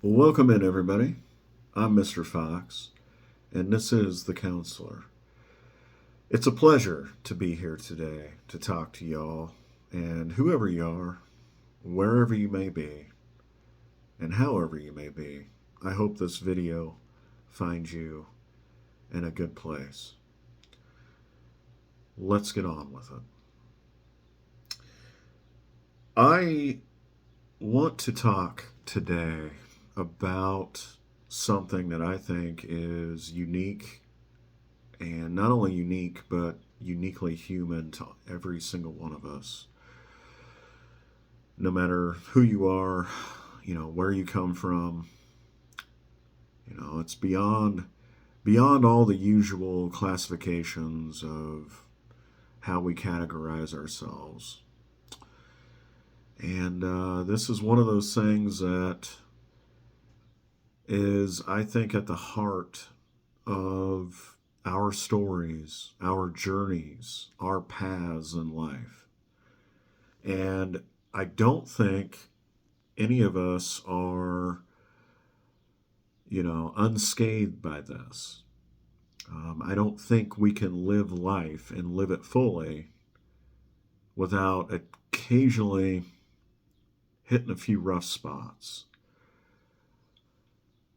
Welcome in, everybody. I'm Mr. Fox, and this is the Counselor. It's a pleasure to be here today to talk to y'all, and whoever you are, wherever you may be, and however you may be, I hope this video finds you in a good place. Let's get on with it. I want to talk today about something that I think is unique, and not only unique, but uniquely human to every single one of us. No matter who you are, where you come from, it's beyond all the usual classifications of how we categorize ourselves. And this is one of those things that is, I think, at the heart of our stories, our journeys, our paths in life. And I don't think any of us are, unscathed by this. I don't think we can live life and live it fully without occasionally hitting a few rough spots.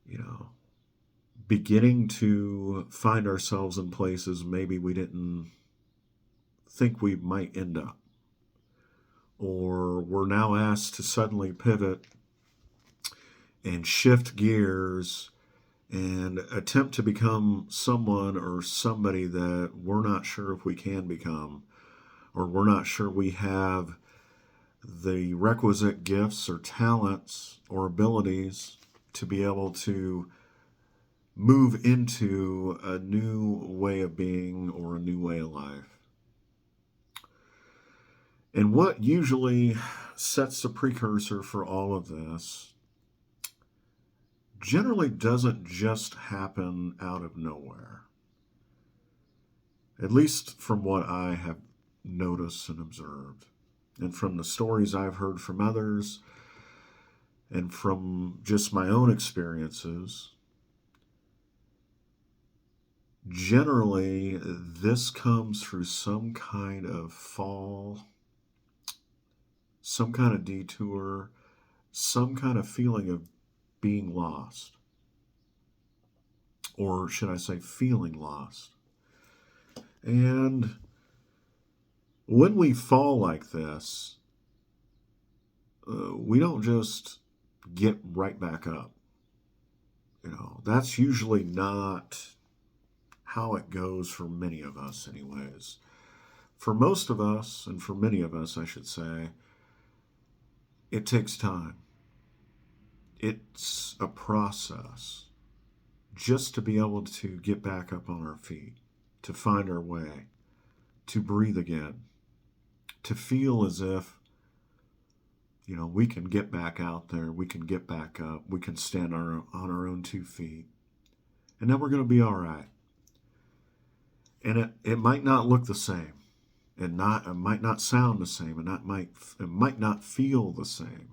You know, Beginning to find ourselves in places maybe we didn't think we might end up. Or we're now asked to suddenly pivot and shift gears and attempt to become someone or somebody that we're not sure if we can become, or we're not sure we have the requisite gifts or talents or abilities to be able to move into a new way of being or a new way of life. And what usually sets the precursor for all of this generally doesn't just happen out of nowhere. At least from what I have noticed and observed, and from the stories I've heard from others, and from just my own experiences. Generally, this comes through some kind of fall, some kind of detour, some kind of feeling of being lost. Or should I say, feeling lost. And when we fall like this, we don't just get right back up. That's usually not how it goes for many of us, anyways. For most of us, and for many of us, I should say, it takes time. It's a process just to be able to get back up on our feet, to find our way, to breathe again, to feel as if, we can get back out there, we can get back up, we can stand on our own 2 feet, and then we're going to be all right. And it might not look the same, and it might not sound the same, and it might not feel the same.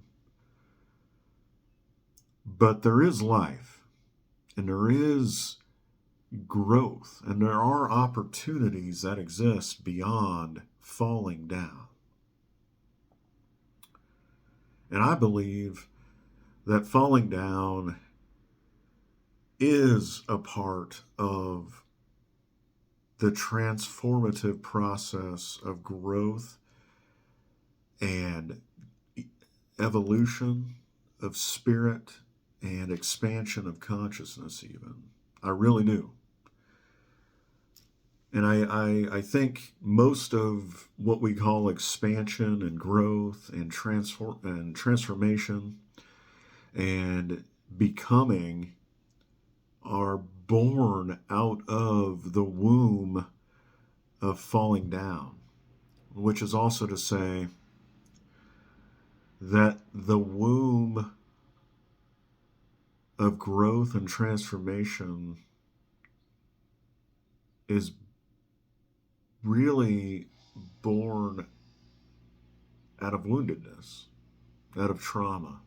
But there is life, and there is growth, and there are opportunities that exist beyond falling down. And I believe that falling down is a part of the transformative process of growth and evolution of spirit and expansion of consciousness, even. I really do. And I think most of what we call expansion and growth and transformation and becoming are born out of the womb of falling down, which is also to say that the womb of growth and transformation is really born out of woundedness, out of trauma.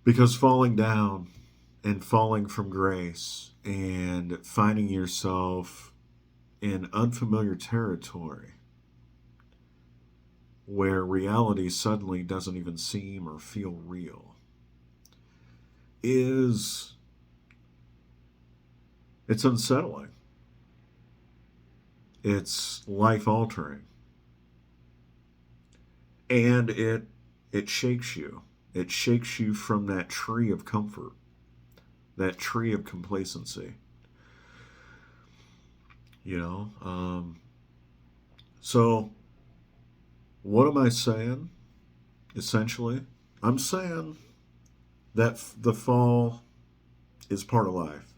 Because falling down and falling from grace and finding yourself in unfamiliar territory where reality suddenly doesn't even seem or feel real is it's unsettling. It's life altering. And it shakes you. It shakes you from that tree of comfort, that tree of complacency. You know, so what am I saying? Essentially, I'm saying that the fall is part of life.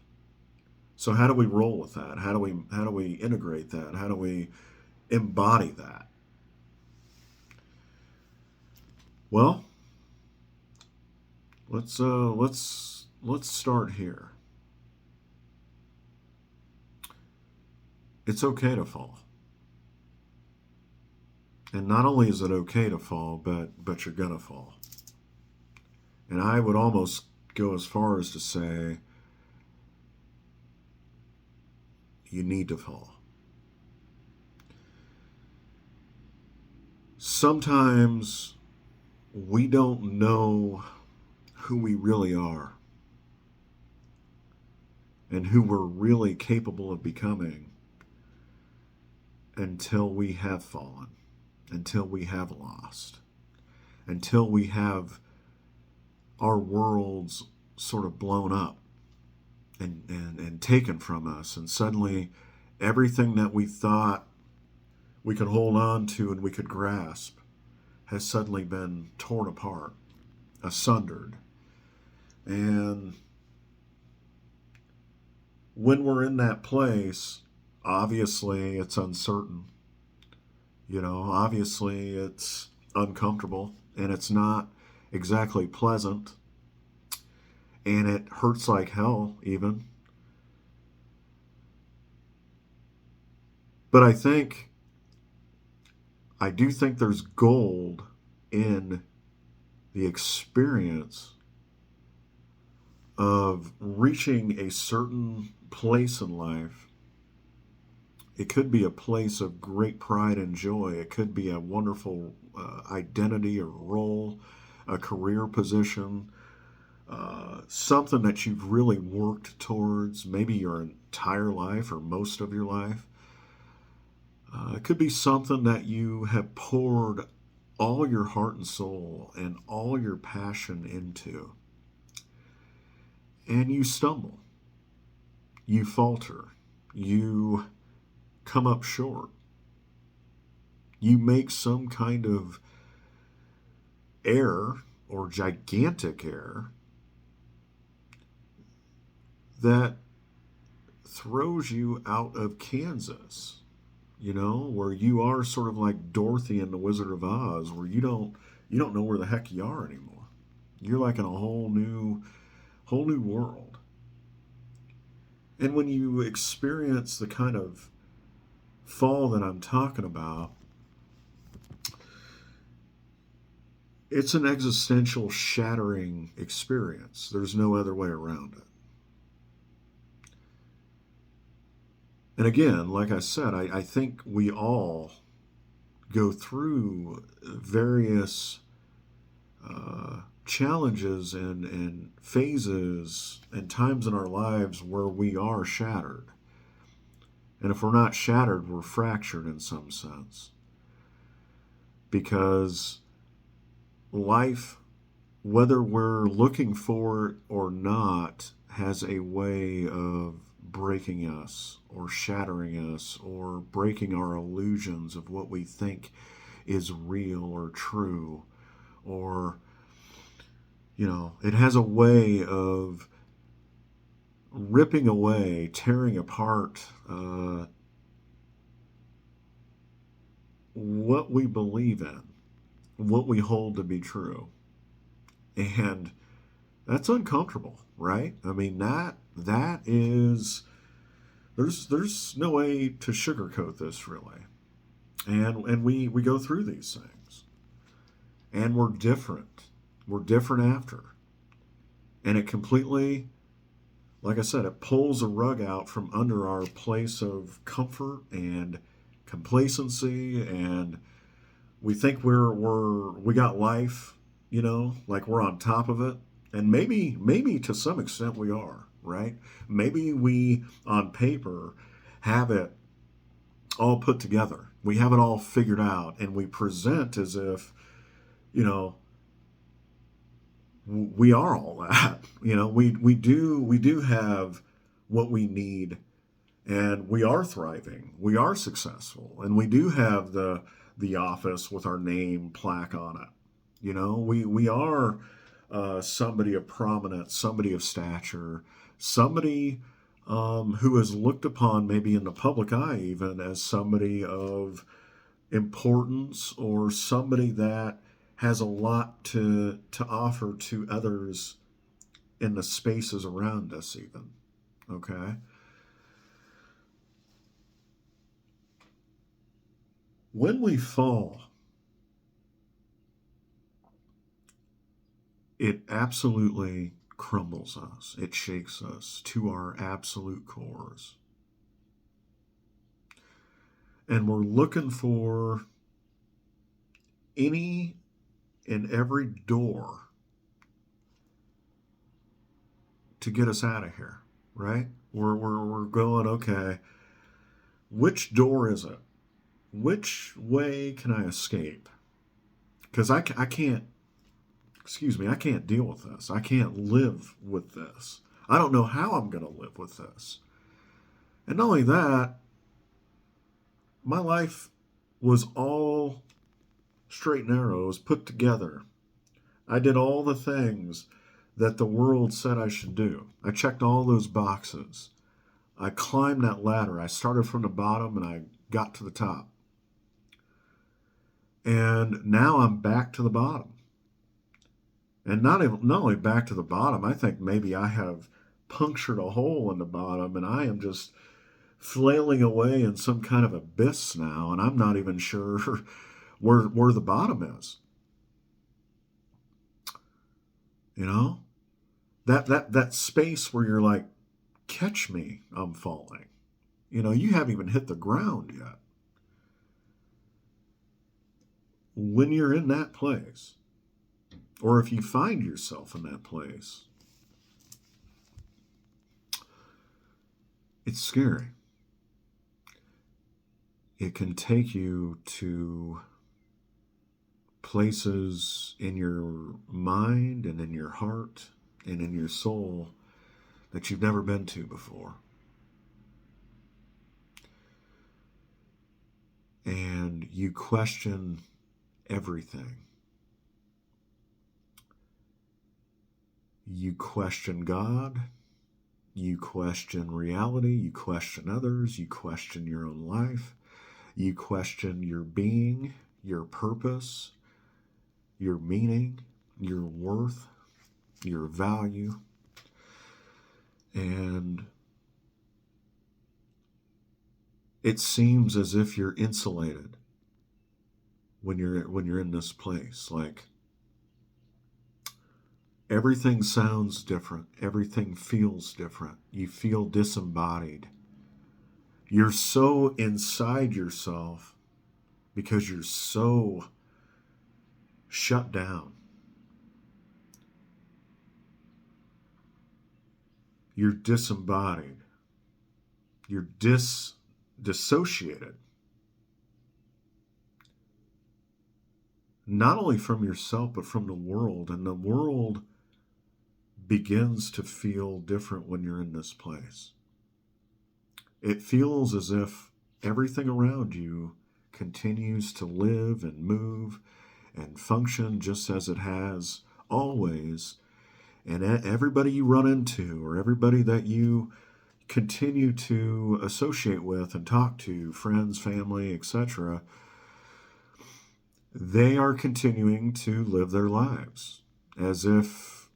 So how do we roll with that? How do we integrate that? How do we embody that? Well, let's start here. It's okay to fall. And not only is it okay to fall, but you're gonna fall. And I would almost go as far as to say you need to fall. Sometimes we don't know who we really are and who we're really capable of becoming until we have fallen, until we have lost, until we have our worlds sort of blown up and taken from us. And suddenly, everything that we thought we could hold on to and we could grasp has suddenly been torn apart, asundered. And when we're in that place, obviously it's uncertain. Obviously it's uncomfortable and it's not exactly pleasant and it hurts like hell, even. But I do think there's gold in the experience of reaching a certain place in life. It could be a place of great pride and joy. It could be a wonderful identity or role, a career position, something that you've really worked towards, maybe your entire life or most of your life. It could be something that you have poured all your heart and soul and all your passion into. And you stumble, you falter, you come up short, you make some kind of error or gigantic error that throws you out of Kansas, where you are sort of like Dorothy in the Wizard of Oz, where you don't know where the heck you are anymore. You're like in a whole new world. And when you experience the kind of fall that I'm talking about, it's an existential shattering experience. There's no other way around it. And again, like I said, I think we all go through various challenges and phases and times in our lives where we are shattered. And if we're not shattered, we're fractured in some sense. Because life, whether we're looking for it or not, has a way of breaking us or shattering us or breaking our illusions of what we think is real or true. Or, it has a way of ripping away, tearing apart what we believe in, what we hold to be true. And that's uncomfortable, right? I mean, that is there's no way to sugarcoat this really. And we go through these things. And we're different. We're different after. And it completely, like I said, it pulls a rug out from under our place of comfort and complacency, and we think we got life, like we're on top of it. And maybe to some extent we are, right? Maybe we on paper have it all put together. We have it all figured out, and we present as if, you know, we are all that. We do have what we need, and we are thriving. We are successful, and we do have the office with our name plaque on it. We are somebody of prominence, somebody of stature, somebody who is looked upon maybe in the public eye even as somebody of importance, or somebody that has a lot to offer to others in the spaces around us even. Okay. When we fall, it absolutely crumbles us. It shakes us to our absolute cores. And we're looking for any and every door to get us out of here, right? We're going, okay, which door is it? Which way can I escape? Because I can't, excuse me, I can't deal with this. I can't live with this. I don't know how I'm going to live with this. And not only that, my life was all straight and narrows, put together. I did all the things that the world said I should do. I checked all those boxes. I climbed that ladder. I started from the bottom and I got to the top. And now I'm back to the bottom. And not only back to the bottom, I think maybe I have punctured a hole in the bottom and I am just flailing away in some kind of abyss now, and I'm not even sure where the bottom is. You know? That space where you're like, catch me, I'm falling. You haven't even hit the ground yet. When you're in that place, or if you find yourself in that place, it's scary. It can take you to places in your mind and in your heart and in your soul that you've never been to before. And you question everything. You question God. You question reality. You question others. You question your own life. You question your being, your purpose, your meaning, your worth, your value. And it seems as if you're insulated when you're in this place. Like, everything sounds different. Everything feels different. You feel disembodied. You're so inside yourself because you're so shut down. You're disembodied. You're dissociated. Not only from yourself, but from the world. And the world begins to feel different when you're in this place. It feels as if everything around you continues to live and move and function just as it has always. And everybody you run into, or everybody that you continue to associate with and talk to, friends, family, etc., they are continuing to live their lives as if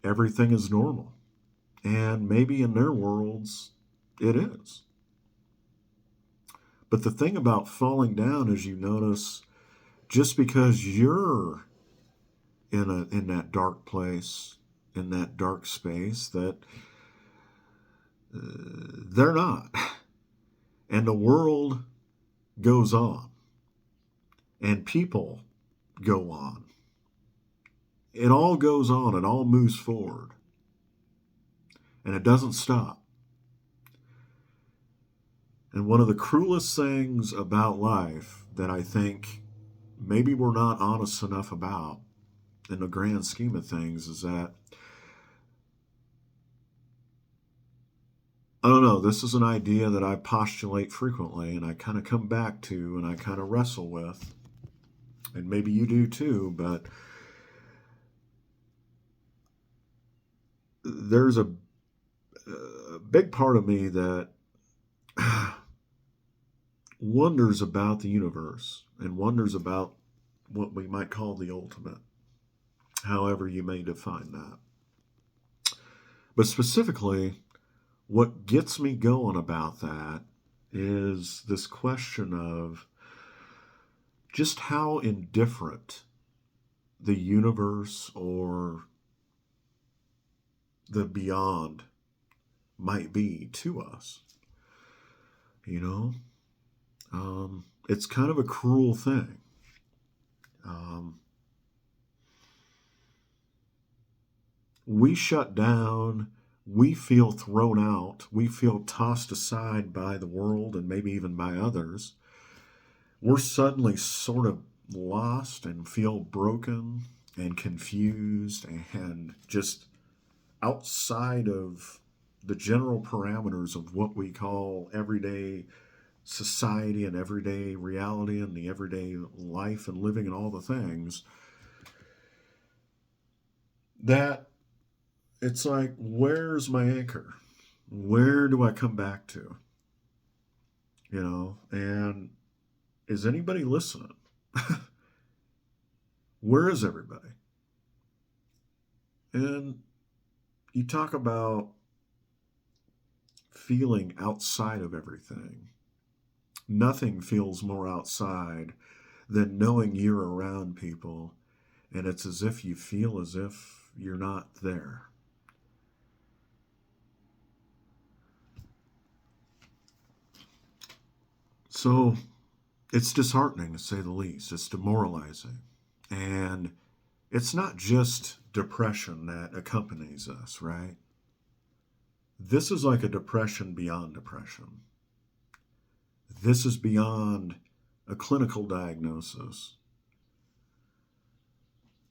everything is normal. And maybe in their worlds, it is. But the thing about falling down is, you notice, just because you're in that dark place in that dark space that they're not. And the world goes on, and people go on. It all goes on, it all moves forward, and it doesn't stop. And one of the cruelest things about life that I think maybe we're not honest enough about in the grand scheme of things is that, I don't know, this is an idea that I postulate frequently and I kind of come back to and I kind of wrestle with. And maybe you do too, but there's a big part of me that wonders about the universe and wonders about what we might call the ultimate, however you may define that. But specifically, what gets me going about that is this question of just how indifferent the universe or the beyond might be to us. You know, it's kind of a cruel thing. We shut down, we feel thrown out, we feel tossed aside by the world and maybe even by others. We're suddenly sort of lost and feel broken and confused and just outside of the general parameters of what we call everyday society and everyday reality and the everyday life and living and all the things, that it's like, where's my anchor? Where do I come back to? You know, and is anybody listening? Where is everybody? And you talk about feeling outside of everything. Nothing feels more outside than knowing you're around people, and it's as if you feel as if you're not there. So it's disheartening to say the least. It's demoralizing. And it's not just depression that accompanies us, right? This is like a depression beyond depression. This is beyond a clinical diagnosis.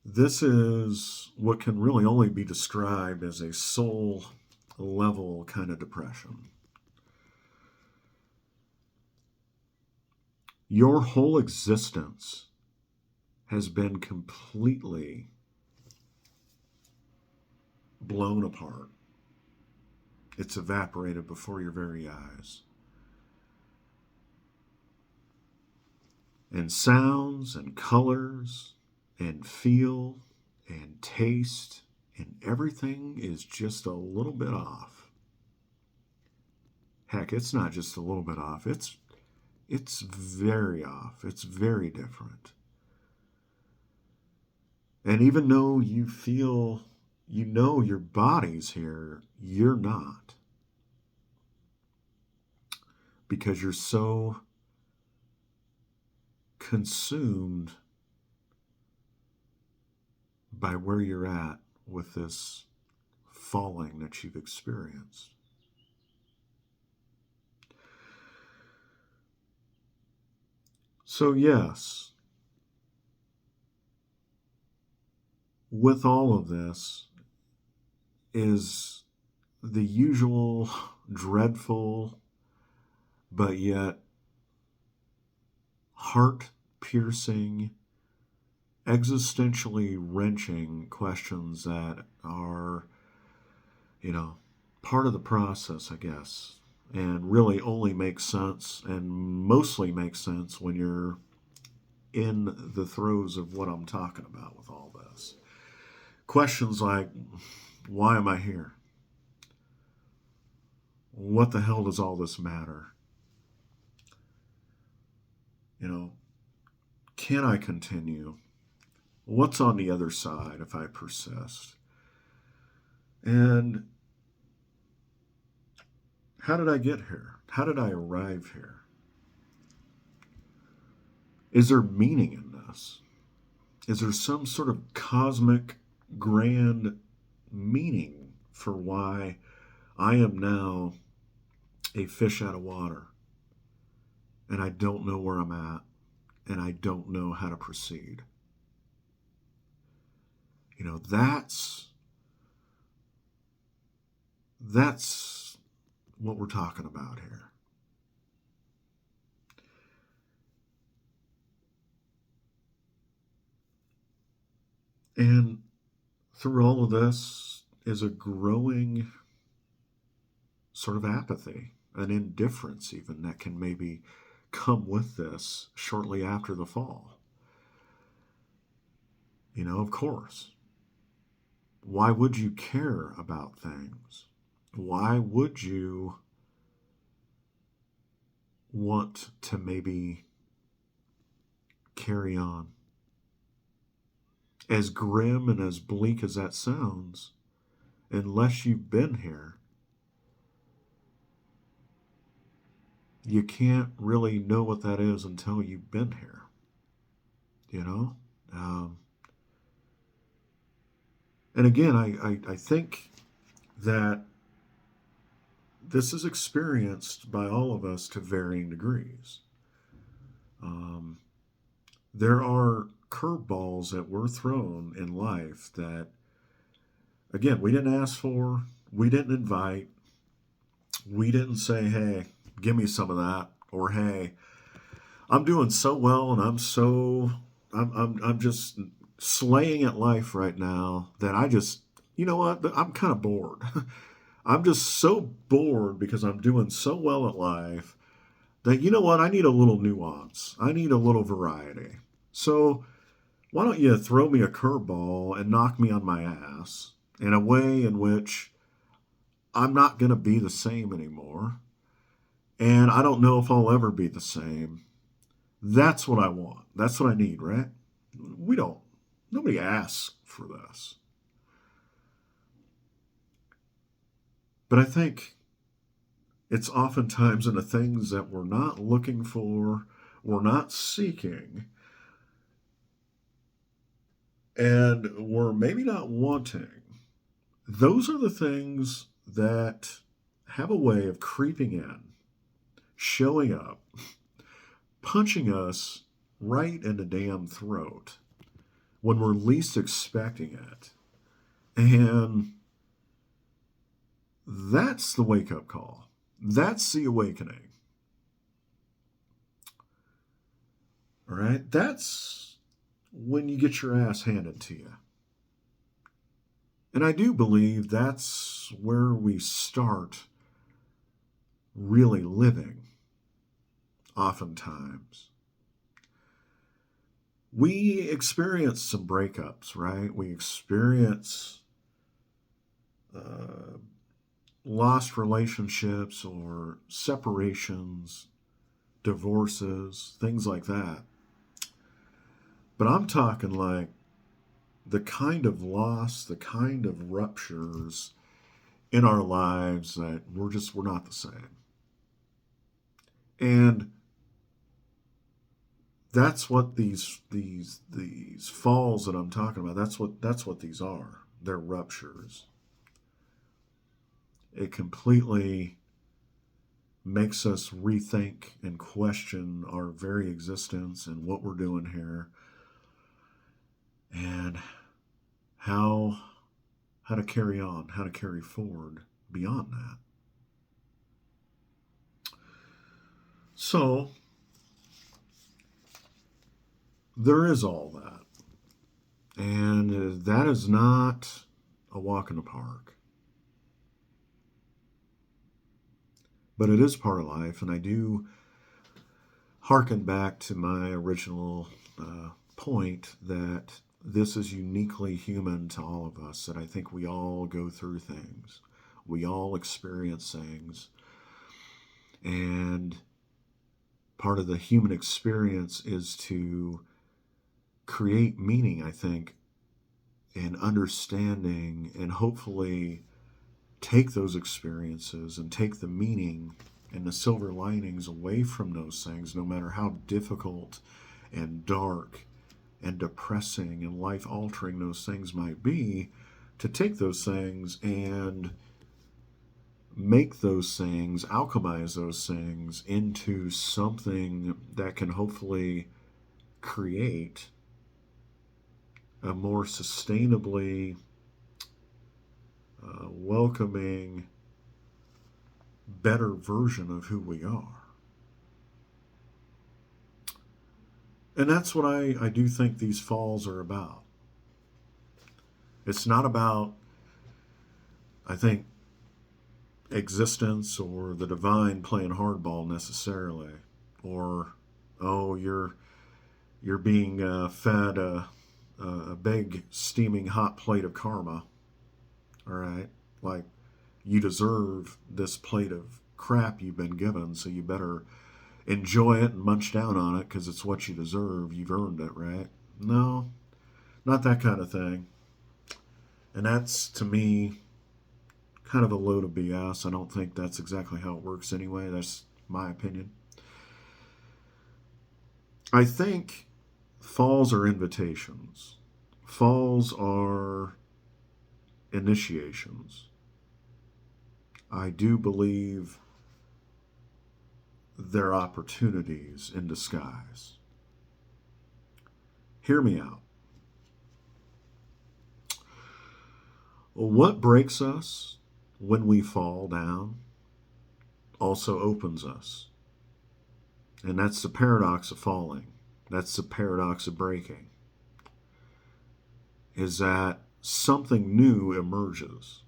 This is what can really only be described as a soul level kind of depression. Your whole existence has been completely blown apart. It's evaporated before your very eyes. And sounds and colors and feel and taste and everything is just a little bit off. Heck, it's not just a little bit off. It's very off. It's very different. And even though you feel, you know your body's here, you're not. Because you're so consumed by where you're at with this falling that you've experienced. So, yes, with all of this is the usual dreadful but yet heart piercing, existentially wrenching questions that are, you know, part of the process, I guess, and really only make sense and mostly make sense when you're in the throes of what I'm talking about with all this. Questions like, why am I here? What the hell does all this matter? You know, can I continue? What's on the other side if I persist? And how did I get here? How did I arrive here? Is there meaning in this? Is there some sort of cosmic, grand meaning for why I am now a fish out of water and I don't know where I'm at and I don't know how to proceed? You know, that's what we're talking about here. And through all of this is a growing sort of apathy, an indifference, even that can maybe come with this shortly after the fall. You know, of course. Why would you care about things? Why would you want to maybe carry on? As grim and as bleak as that sounds, unless you've been here, you can't really know what that is until you've been here. You know? And again, I think that this is experienced by all of us to varying degrees. Um, there are curveballs that were thrown in life that, again, we didn't ask for, we didn't invite, we didn't say, hey, give me some of that, or hey, I'm doing so well and I'm just slaying at life right now that I just, you know what, I'm kind of bored. I'm just so bored because I'm doing so well at life that, you know what, I need a little nuance. I need a little variety. So why don't you throw me a curveball and knock me on my ass in a way in which I'm not going to be the same anymore. And I don't know if I'll ever be the same. That's what I want. That's what I need, right? We don't, nobody asks for this. But I think it's oftentimes in the things that we're not looking for, we're not seeking, and we're maybe not wanting. Those are the things that have a way of creeping in, showing up, punching us right in the damn throat when we're least expecting it. And that's the wake up call. That's the awakening. All right? That's when you get your ass handed to you. And I do believe that's where we start really living, oftentimes. We experience some breakups, right? We experience lost relationships or separations, divorces, things like that. But I'm talking like the kind of loss, the kind of ruptures in our lives that we're not the same. And that's what these falls that I'm talking about, that's what these are. They're ruptures. It completely makes us rethink and question our very existence and what we're doing here and how to carry on, how to carry forward beyond that. So there is all that. And that is not a walk in the park. But it is part of life, and I do hearken back to my original point that this is uniquely human to all of us, that I think we all go through things. We all experience things. And part of the human experience is to create meaning, I think, and understanding, and hopefully take those experiences and take the meaning and the silver linings away from those things, no matter how difficult and dark and depressing and life altering those things might be, to take those things and make those things, alchemize those things into something that can hopefully create a more sustainably welcoming, better version of who we are. And that's what I do think these falls are about. It's not about, I think, existence or the divine playing hardball necessarily, or oh, you're being fed a big steaming hot plate of karma. All right, like you deserve this plate of crap you've been given, so you better enjoy it and munch down on it because it's what you deserve. You've earned it, right? No, not that kind of thing. And that's, to me, kind of a load of BS. I don't think that's exactly how it works anyway. That's my opinion. I think falls are invitations. Falls are initiations. I do believe they're opportunities in disguise. Hear me out. What breaks us when we fall down also opens us. And that's the paradox of falling. That's the paradox of breaking. Is that something new emerges,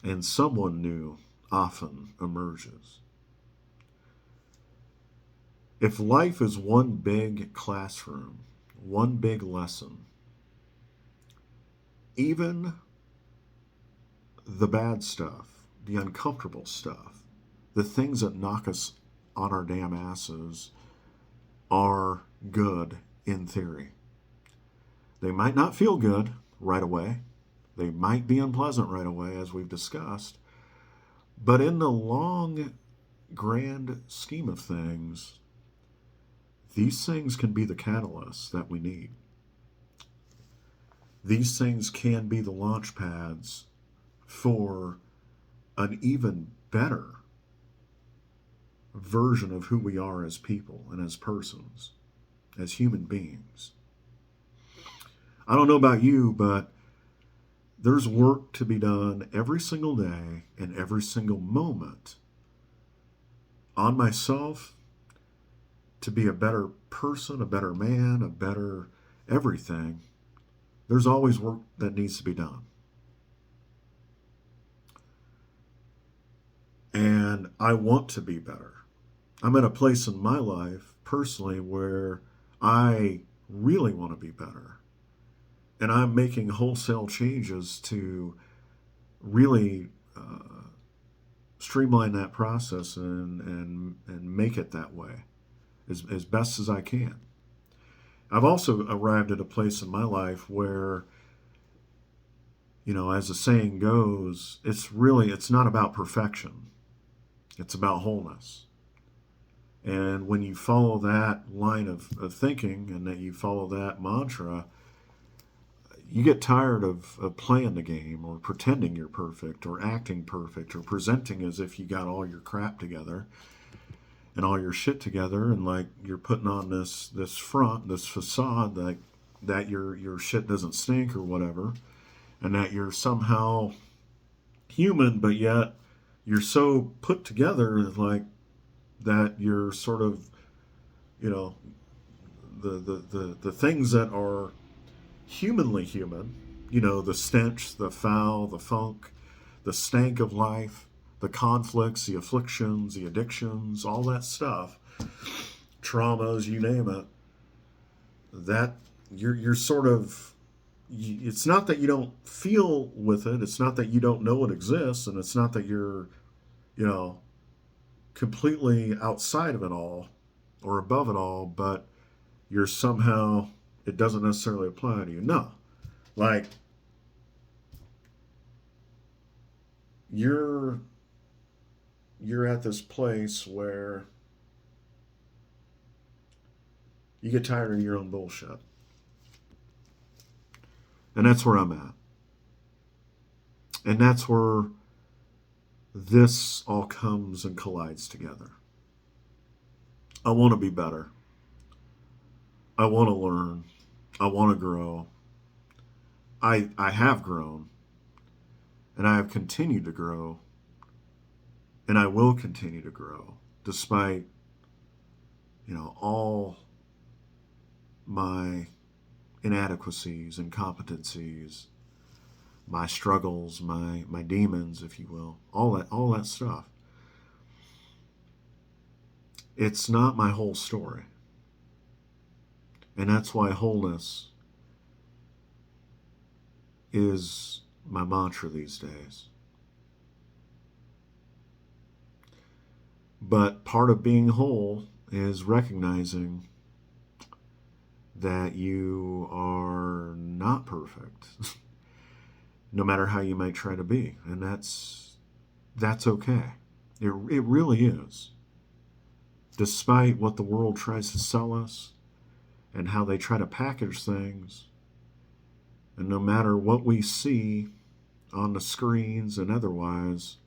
and someone new often emerges. If life is one big classroom, one big lesson, even the bad stuff, the uncomfortable stuff, the things that knock us on our damn asses are good in theory. They might not feel good right away. They might be unpleasant right away, as we've discussed. But in the long, grand scheme of things, these things can be the catalysts that we need. These things can be the launch pads for an even better version of who we are as people and as persons, as human beings. I don't know about you, but there's work to be done every single day and every single moment on myself to be a better person, a better man, a better everything. There's always work that needs to be done. And I want to be better. I'm at a place in my life, personally, where I really want to be better. And I'm making wholesale changes to really streamline that process and make it that way as best as I can. I've also arrived at a place in my life where, as the saying goes, it's not about perfection. It's about wholeness. And when you follow that line of thinking and that you follow that mantra, you get tired of playing the game or pretending you're perfect or acting perfect or presenting as if you got all your crap together and all your shit together, and like you're putting on this front, this facade that your shit doesn't stink or whatever, and that you're somehow human, but yet you're so put together like that you're sort of, the things that are humanly human, the stench, the foul, the funk, the stank of life, the conflicts, the afflictions, the addictions, all that stuff, traumas, you name it, that you're sort of, it's not that you don't feel with it, it's not that you don't know it exists, and it's not that you're, completely outside of it all or above it all, but you're somehow, it doesn't necessarily apply to you. No. Like, you're you're at this place where you get tired of your own bullshit. And that's where I'm at. And that's where this all comes and collides together. I want to be better. I want to learn. I want to grow. I have grown and I have continued to grow and I will continue to grow despite, all my inadequacies, incompetencies, my struggles, my demons, if you will, all that stuff. It's not my whole story. And that's why wholeness is my mantra these days. But part of being whole is recognizing that you are not perfect, no matter how you might try to be. And that's okay. It really is. Despite what the world tries to sell us and how they try to package things, and no matter what we see on the screens and otherwise,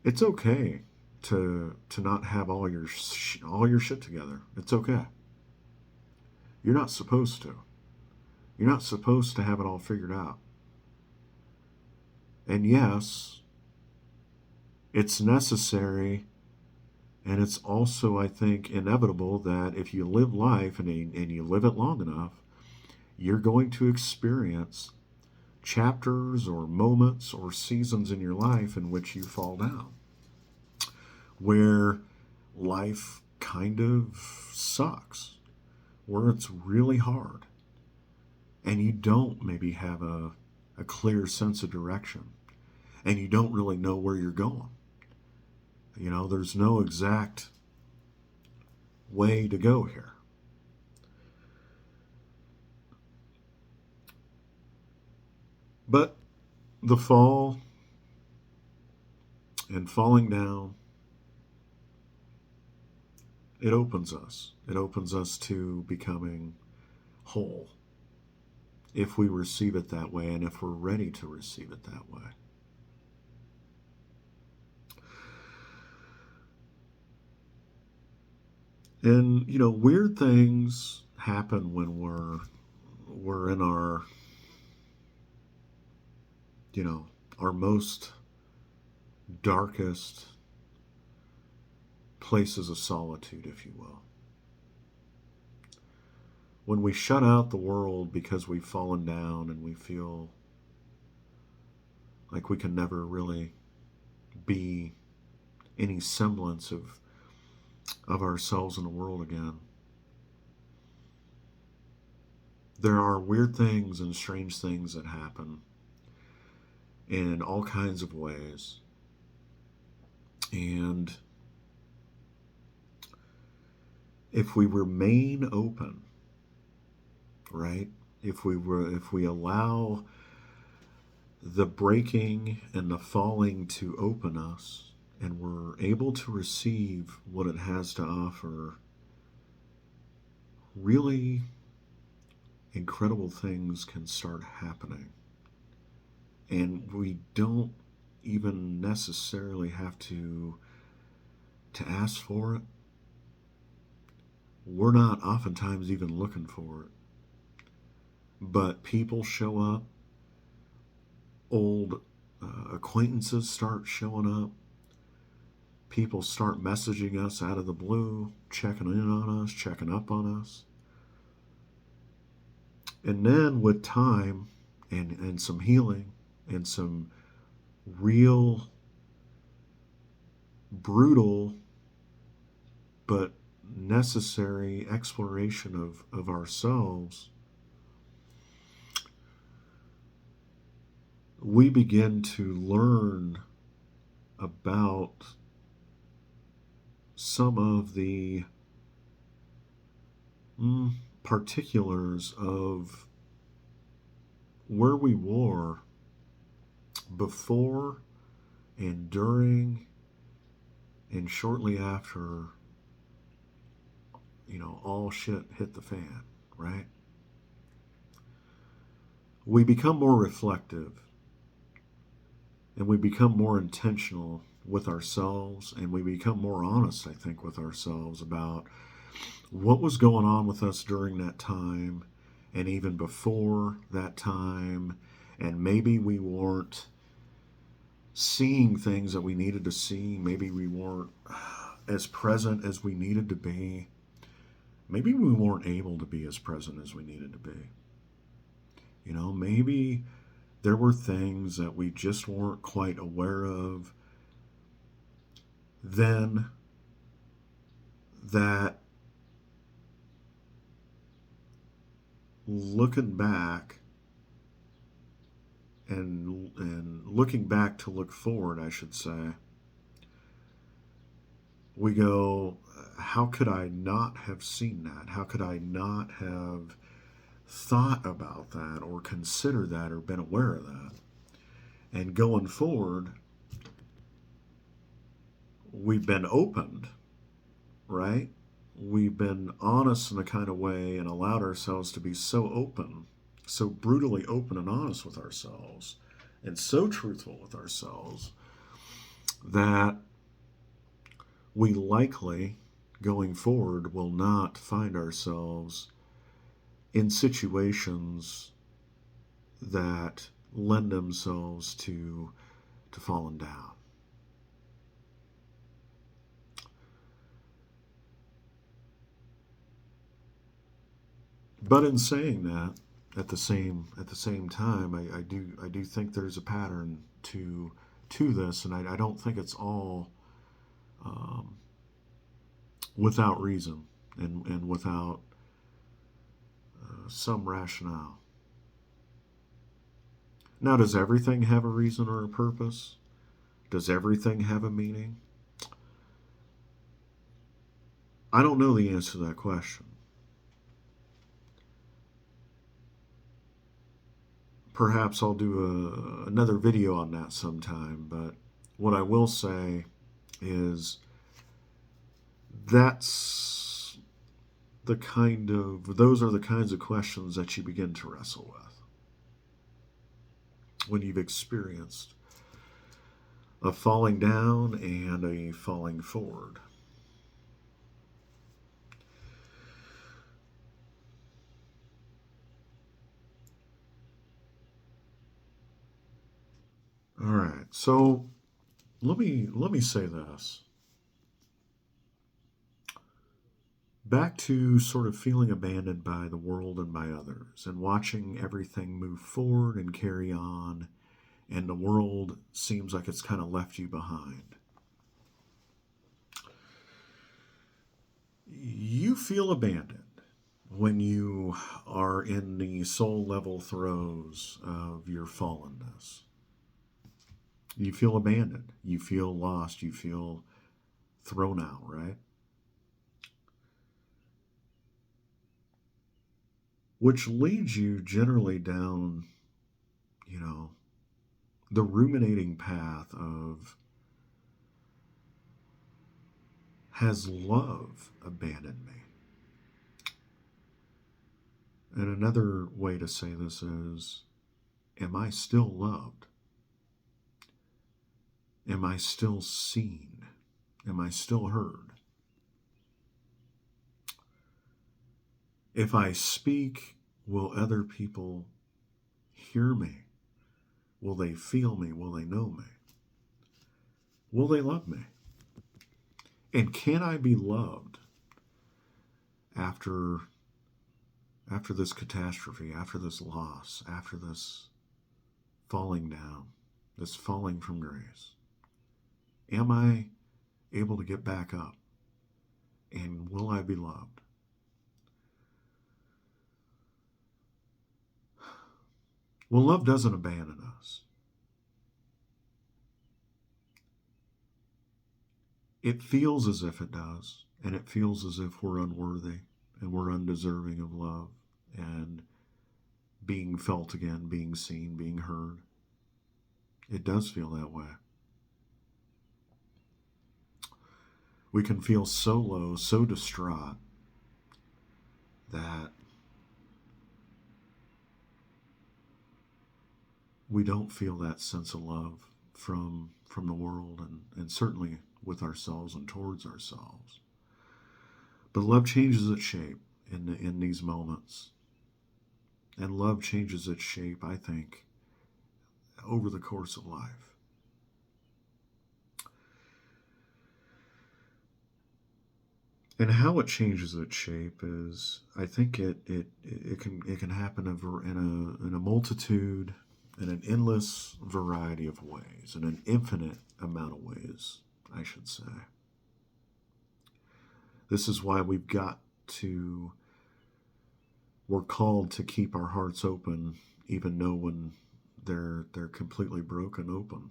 it's okay to not have all your shit together. It's okay. You're not supposed to. You're not supposed to have it all figured out. And yes, it's necessary, and it's also, I think, inevitable that if you live life and you live it long enough, you're going to experience chapters or moments or seasons in your life in which you fall down, where life kind of sucks, where it's really hard, and you don't maybe have a clear sense of direction, and you don't really know where you're going. There's no exact way to go here. But the fall and falling down, it opens us. It opens us to becoming whole if we receive it that way and if we're ready to receive it that way. And weird things happen when we're in our most darkest places of solitude, if you will. When we shut out the world because we've fallen down and we feel like we can never really be any semblance of ourselves in the world again. There are weird things and strange things that happen in all kinds of ways. And if we remain open, right? If we allow the breaking and the falling to open us, and we're able to receive what it has to offer, really incredible things can start happening. And we don't even necessarily have to ask for it. We're not oftentimes even looking for it. But people show up, old acquaintances start showing up, people start messaging us out of the blue, checking in on us, checking up on us. And then with time and some healing and some real brutal but necessary exploration of ourselves, we begin to learn about some of the particulars of where we were before and during and shortly after, all shit hit the fan, right? We become more reflective and we become more intentional with ourselves, and we become more honest, I think, with ourselves about what was going on with us during that time and even before that time. And maybe we weren't seeing things that we needed to see. Maybe we weren't as present as we needed to be. Maybe we weren't able to be as present as we needed to be. Maybe there were things that we just weren't quite aware of then that, looking back and looking back to look forward, I should say, we go, how could I not have seen that? How could I not have thought about that or considered that or been aware of that? And going forward, we've been opened, right? We've been honest in a kind of way and allowed ourselves to be so open, so brutally open and honest with ourselves, and so truthful with ourselves that we likely, going forward, will not find ourselves in situations that lend themselves to falling down. But in saying that, at the same time, I do think there's a pattern to this, and I don't think it's all um, without reason and without some rationale. Now, does everything have a reason or a purpose? Does everything have a meaning? I don't know the answer to that question. Perhaps I'll do another video on that sometime, but what I will say is that's those are the kinds of questions that you begin to wrestle with when you've experienced a falling down and a falling forward. All right, so let me say this. Back to sort of feeling abandoned by the world and by others, and watching everything move forward and carry on, and the world seems like it's kind of left you behind. You feel abandoned when you are in the soul level throes of your fallenness. You feel abandoned. You feel lost. You feel thrown out, right? Which leads you generally down, you know, the ruminating path of, has love abandoned me? And another way to say this is, am I still loved? Am I still seen? Am I still heard? If I speak, will other people hear me? Will they feel me? Will they know me? Will they love me? And can I be loved after this catastrophe, after this loss, after this falling down, this falling from grace? Am I able to get back up? And will I be loved? Well, love doesn't abandon us. It feels as if it does, and it feels as if we're unworthy and we're undeserving of love and being felt again, being seen, being heard. It does feel that way. We can feel so low, so distraught that we don't feel that sense of love from the world, and certainly with ourselves and towards ourselves. But love changes its shape in these moments. And love changes its shape, I think, over the course of life. And how it changes its shape is, I think it can happen in a multitude, in an endless variety of ways, in an infinite amount of ways, I should say. This is why we're called to keep our hearts open, even though when they're completely broken open.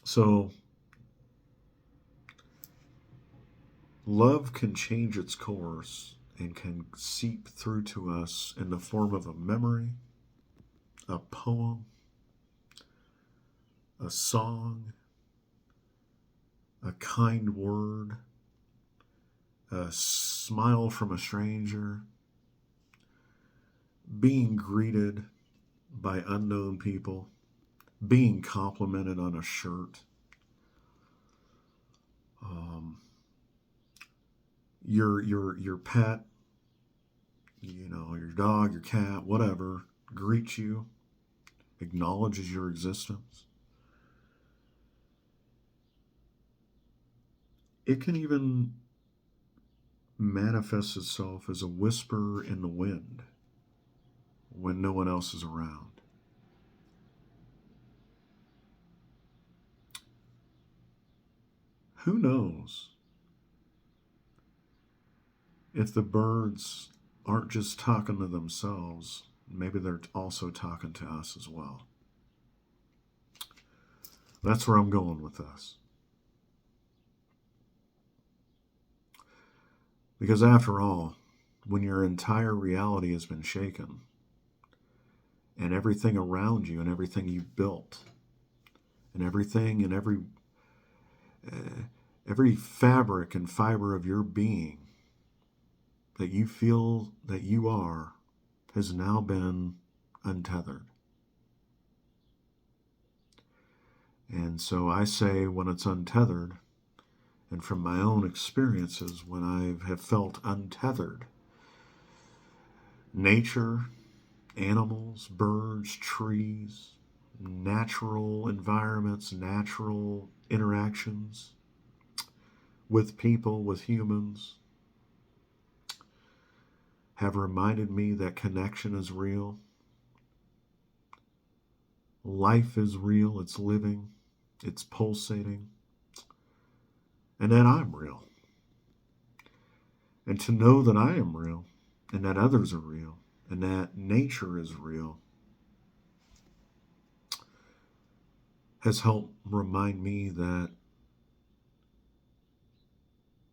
So love can change its course and can seep through to us in the form of a memory, a poem, a song, a kind word, a smile from a stranger, being greeted by unknown people, being complimented on a shirt, um, your pet, your dog, your cat, whatever, greets you, acknowledges your existence. It can even manifest itself as a whisper in the wind when no one else is around. Who knows if the birds aren't just talking to themselves, maybe they're also talking to us as well. That's where I'm going with this. Because after all, when your entire reality has been shaken, and everything around you and everything you built, and everything and every fabric and fiber of your being that you feel that you are has now been untethered. And so I say, when it's untethered, and from my own experiences, when I have felt untethered, nature, animals, birds, trees, natural environments, natural interactions with people, with humans, have reminded me that connection is real. Life is real, it's living, it's pulsating, and that I'm real. And to know that I am real, and that others are real, and that nature is real, has helped remind me that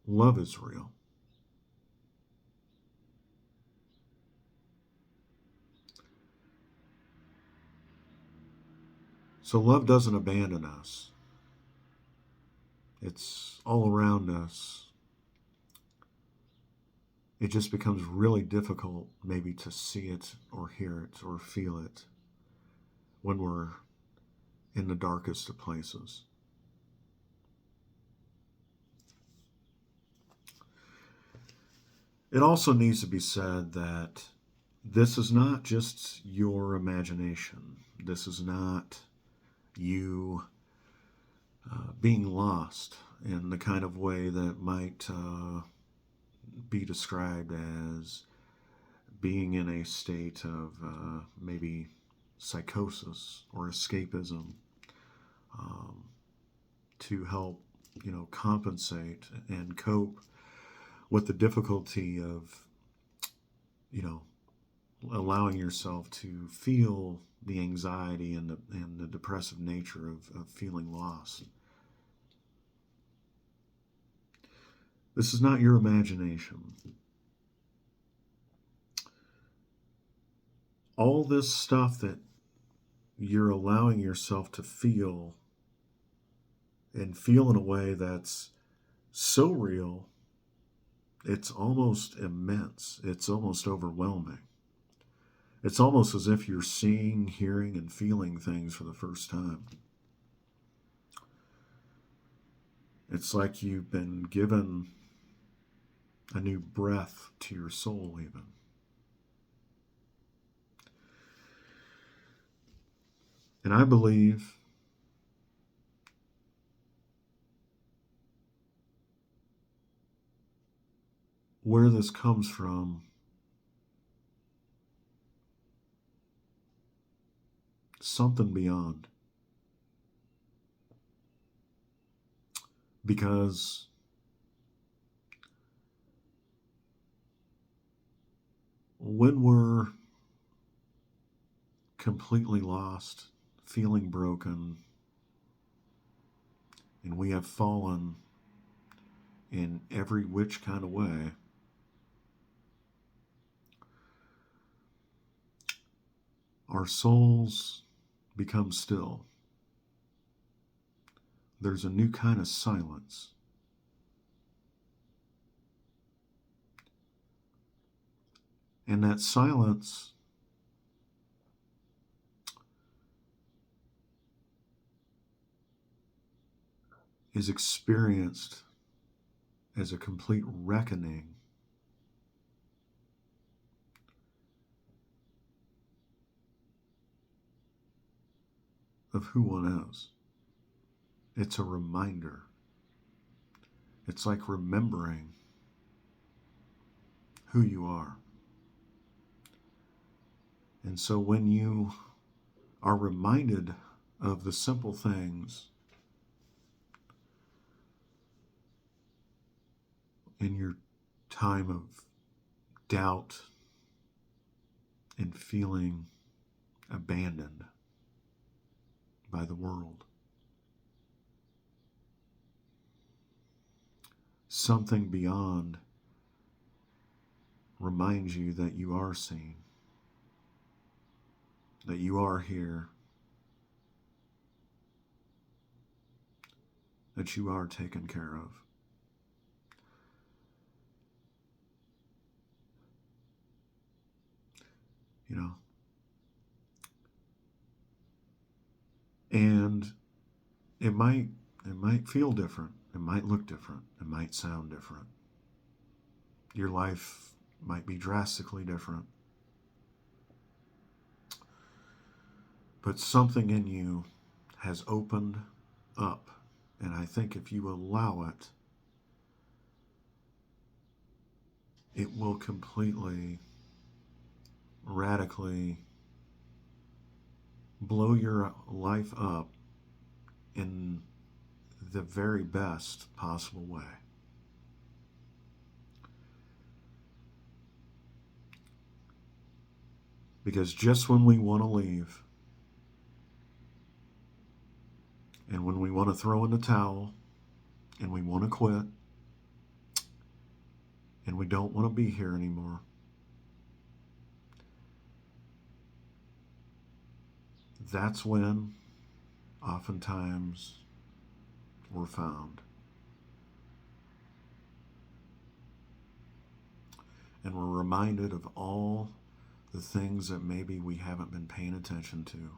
love is real. So love doesn't abandon us. It's all around us. It just becomes really difficult maybe to see it or hear it or feel it when we're in the darkest of places. It also needs to be said that this is not just your imagination. This is not you being lost in the kind of way that might be described as being in a state of maybe psychosis or escapism, um, to help, compensate and cope with the difficulty of, you know, allowing yourself to feel the anxiety and the depressive nature of feeling lost. This is not your imagination. all this stuff that you're allowing yourself to feel, and feel in a way that's so real, it's almost immense. It's almost overwhelming. It's almost as if you're seeing, hearing, and feeling things for the first time. It's like you've been given a new breath to your soul, even. And I believe where this comes from, something beyond. Because when we're completely lost, feeling broken, and we have fallen in every which kind of way, our souls become still. There's a new kind of silence. And that silence is experienced as a complete reckoning of who one is. It's a reminder. It's like remembering who you are. And so when you are reminded of the simple things in your time of doubt and feeling abandoned by the world, something beyond reminds you that you are seen, that you are here, that you are taken care of. You know, and it might feel different, it might look different, it might sound different. Your life might be drastically different. But something in you has opened up. And I think if you allow it, it will completely, radically blow your life up in the very best possible way. Because just when we want to leave, and when we want to throw in the towel, and we want to quit, and we don't want to be here anymore, that's when oftentimes we're found. And we're reminded of all the things that maybe we haven't been paying attention to,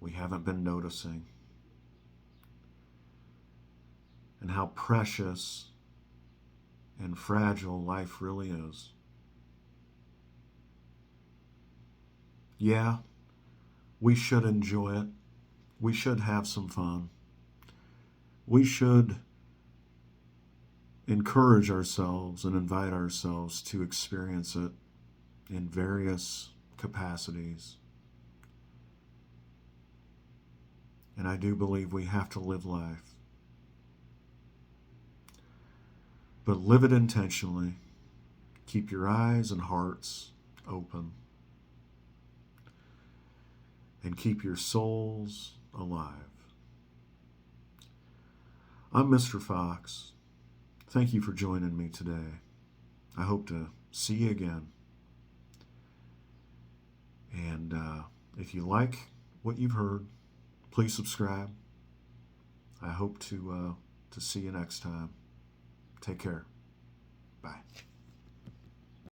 we haven't been noticing, and how precious and fragile life really is. Yeah, we should enjoy it. We should have some fun. We should encourage ourselves and invite ourselves to experience it in various capacities. And I do believe we have to live life. But live it intentionally. Keep your eyes and hearts open. And keep your souls alive. I'm Mr. Fox. Thank you for joining me today. I hope to see you again. And if you like what you've heard, please subscribe. I hope to see you next time. Take care. Bye.